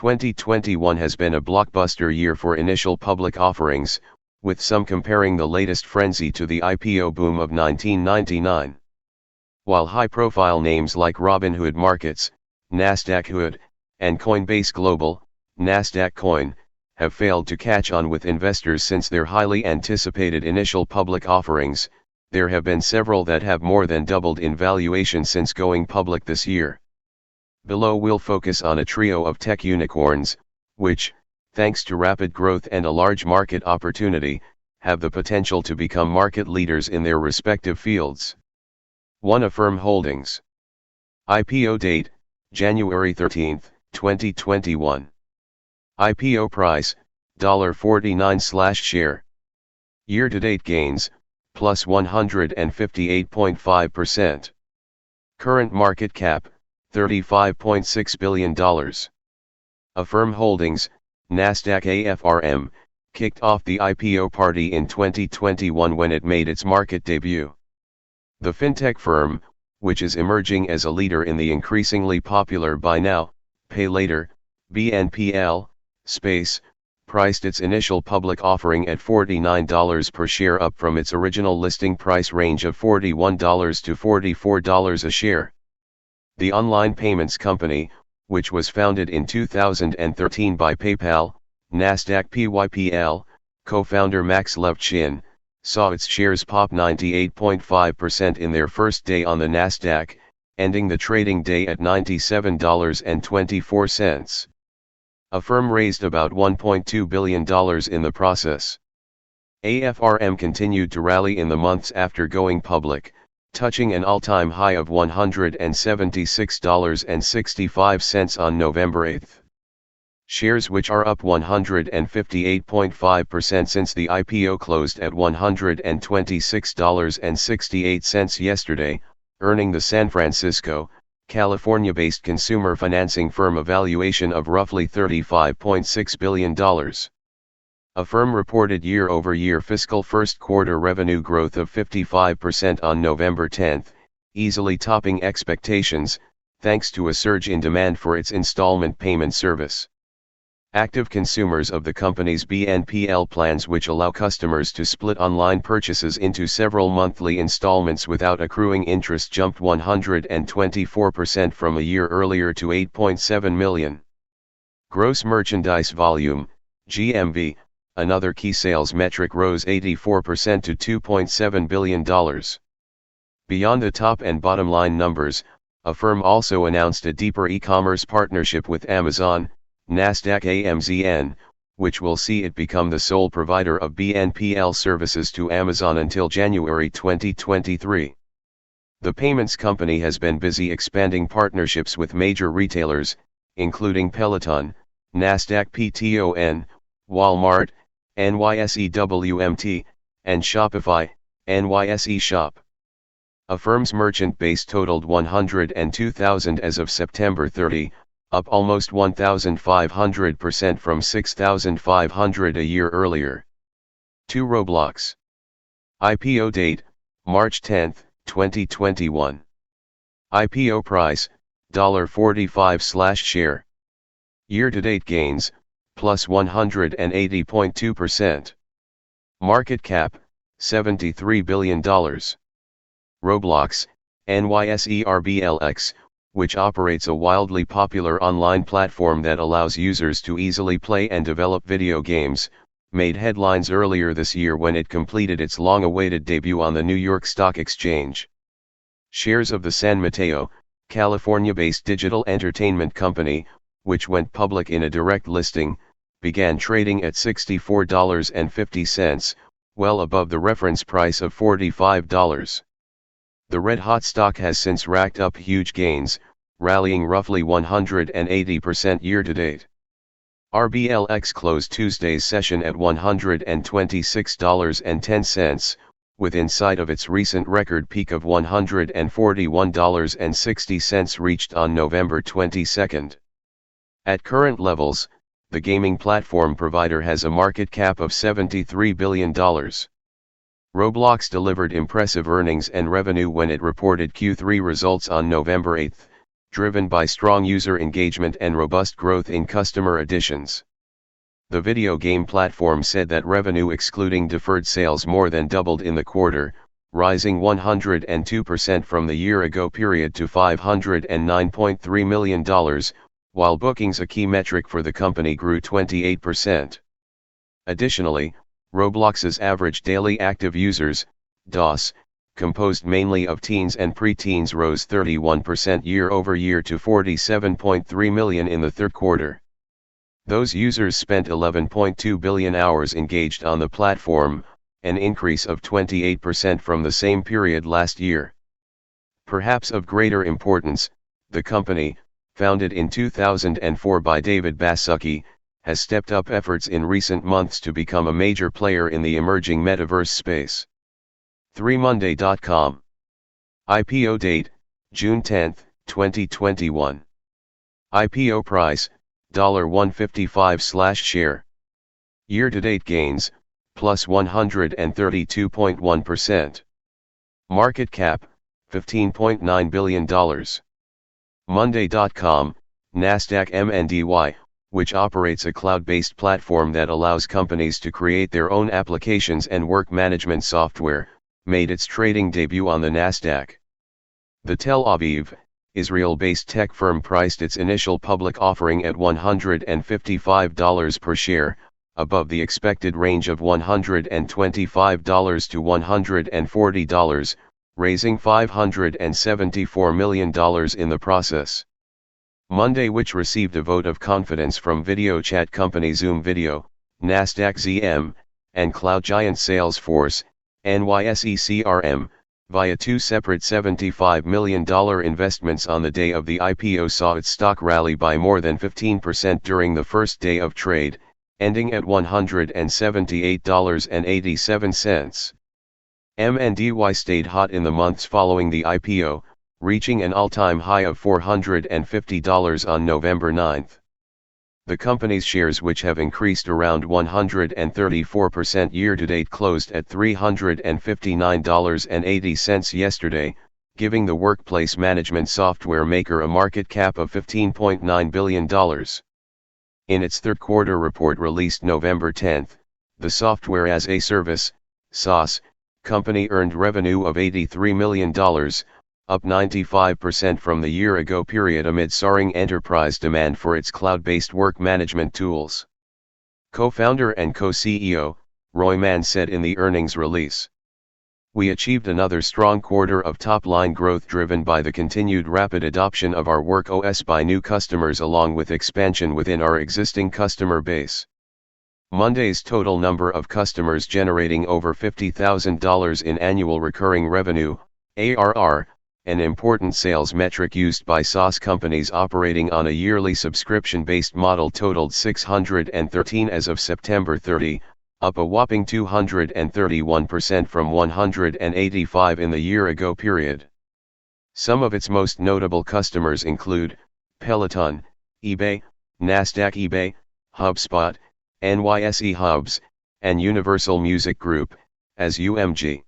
2021 has been a blockbuster year for initial public offerings, with some comparing the latest frenzy to the IPO boom of 1999. While high-profile names like Robinhood Markets, Nasdaq Hood, and Coinbase Global, Nasdaq Coin, have failed to catch on with investors since their highly anticipated initial public offerings, there have been several that have more than doubled in valuation since going public this year. Below we'll focus on a trio of tech unicorns, which, thanks to rapid growth and a large market opportunity, have the potential to become market leaders in their respective fields. 1. Affirm Holdings. IPO date, January 13, 2021. IPO price, $49/share. Year-to-date gains, plus 158.5%. Current market cap, $35.6 billion. Affirm Holdings, Nasdaq AFRM, kicked off the IPO party in 2021 when it made its market debut. The fintech firm, which is emerging as a leader in the increasingly popular buy now, pay later, BNPL, space, priced its initial public offering at $49 per share, up from its original listing price range of $41 to $44 a share. The online payments company, which was founded in 2013 by PayPal, Nasdaq PYPL, co-founder Max Levchin, saw its shares pop 98.5% in their first day on the Nasdaq, ending the trading day at $97.24. Affirm raised about $1.2 billion in the process. AFRM continued to rally in the months after going public, touching an all-time high of $176.65 on November 8. Shares, which are up 158.5% since the IPO, closed at $126.68 yesterday, earning the San Francisco, California-based consumer financing firm a valuation of roughly $35.6 billion. Affirm reported year-over-year fiscal first quarter revenue growth of 55% on November 10, easily topping expectations, thanks to a surge in demand for its installment payment service. Active consumers of the company's BNPL plans, which allow customers to split online purchases into several monthly installments without accruing interest, jumped 124% from a year earlier to 8.7 million. Gross merchandise volume, GMV, another key sales metric, rose 84% to $2.7 billion. Beyond the top and bottom line numbers, Affirm also announced a deeper e-commerce partnership with Amazon, Nasdaq AMZN, which will see it become the sole provider of BNPL services to Amazon until January 2023. The payments company has been busy expanding partnerships with major retailers, including Peloton, Nasdaq PTON, Walmart, NYSE-WMT, and Shopify, NYSE Shop. Affirm's merchant base totaled 102,000 as of September 30, up almost 1,500% from 6,500 a year earlier. 2. Roblox. IPO date, March 10, 2021. IPO price, $45/share. Year-to-date gains, plus 180.2%. Market cap, $73 billion. Roblox, NYSE-RBLX, which operates a wildly popular online platform that allows users to easily play and develop video games, made headlines earlier this year when it completed its long-awaited debut on the New York Stock Exchange. Shares of the San Mateo, California-based digital entertainment company, which went public in a direct listing, began trading at $64.50, well above the reference price of $45. The red-hot stock has since racked up huge gains, rallying roughly 180% year-to-date. RBLX closed Tuesday's session at $126.10, within sight of its recent record peak of $141.60 reached on November 22. At current levels, the gaming platform provider has a market cap of $73 billion. Roblox delivered impressive earnings and revenue when it reported Q3 results on November 8, driven by strong user engagement and robust growth in customer additions. The video game platform said that revenue excluding deferred sales more than doubled in the quarter, rising 102% from the year-ago period to $509.3 million, while bookings, a key metric for the company, grew 28%. Additionally, Roblox's average daily active users, DAUs, composed mainly of teens and preteens, rose 31% year-over-year to 47.3 million in the third quarter. Those users spent 11.2 billion hours engaged on the platform, an increase of 28% from the same period last year. Perhaps of greater importance, the company, founded in 2004 by David Baszucki, has stepped up efforts in recent months to become a major player in the emerging metaverse space. 3monday.com. IPO date, June 10, 2021. IPO price, $155/share. Year-to-date gains, plus 132.1%. Market cap, $15.9 billion. Monday.com, Nasdaq MNDY, which operates a cloud-based platform that allows companies to create their own applications and work management software, made its trading debut on the Nasdaq. The Tel Aviv, Israel-based tech firm priced its initial public offering at $155 per share, above the expected range of $125 to $140, raising $574 million in the process. Monday, which received a vote of confidence from video chat company Zoom Video, Nasdaq ZM, and cloud giant Salesforce, NYSE CRM, via two separate $75 million investments on the day of the IPO, saw its stock rally by more than 15% during the first day of trade, ending at $178.87. MNDY stayed hot in the months following the IPO, reaching an all-time high of $450 on November 9. The company's shares, which have increased around 134% year-to-date, closed at $359.80 yesterday, giving the workplace management software maker a market cap of $15.9 billion. In its third quarter report released November 10, the Software as a Service, SaaS, company earned revenue of $83 million, up 95% from the year-ago period amid soaring enterprise demand for its cloud-based work management tools. Co-founder and co-CEO, Roy Mann, said in the earnings release, "We achieved another strong quarter of top-line growth driven by the continued rapid adoption of our Work OS by new customers along with expansion within our existing customer base." Monday's total number of customers generating over $50,000 in annual recurring revenue, ARR, an important sales metric used by SaaS companies operating on a yearly subscription-based model, totaled 613 as of September 30, up a whopping 231% from 185 in the year-ago period. Some of its most notable customers include Peloton, eBay, Nasdaq eBay, HubSpot, NYSE Hubs, and Universal Music Group, as UMG.